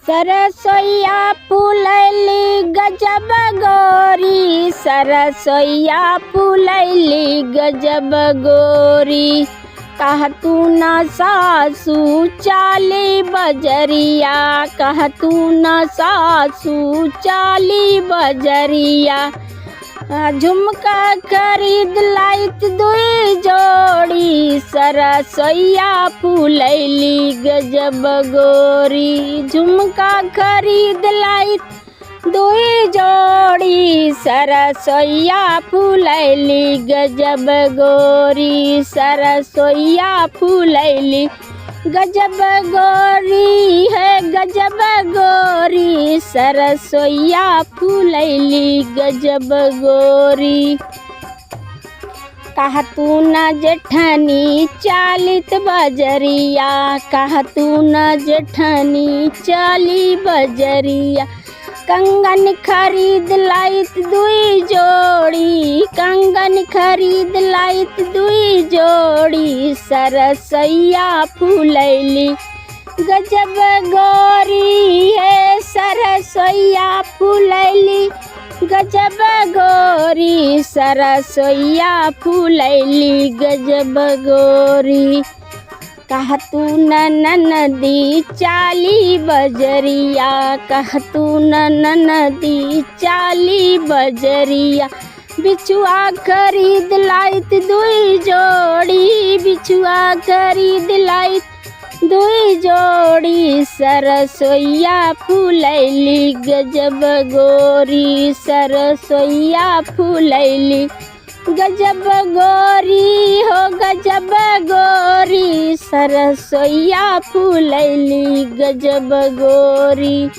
सरसोईया फूलैली गजब गोरी, सरसोईया फूलैली गजब गोरी। कह तू न सासू चाली बजरिया, कह तू न सासू चाली बजरिया। झुमका खरीद लाइत दुई जोड़ी, सरसोईया फूलैली गजब गोरी। झुमका खरीद लाइत दुई जोड़ी, सरसोईया फूलैली गजब गोरी, सरसोईया फूलैली गजब गोरी है गजब गोरी, सरसोईया फूलैली गजब गोरी। कह तू न जेठनी चालित बजरिया, कह तू न जेठनी चाली बजरिया। कंगन खरीद लाइत दुई जोड़ी, कंगन खरीद लाइत दुई जोड़ी, सरसोईया फूलैली गजब गोरी है, सरसोईया फूलैली गजब गोरी, सरसोईया फूलैली गजब गोरी। कह तू न ननदी चाली बजरिया, कह तू न ननदी चाली बजरिया। बिछुआ खरीद लाइत दुई जोड़ी, बिछुआ खरीद लाइत दुई जोड़ी, सरसोईया फूलैली गजब गोरी, सरसोईया फूलैली गजब गोरी हो गजब गोरी, सरसोईया फूलैली गजब गोरी।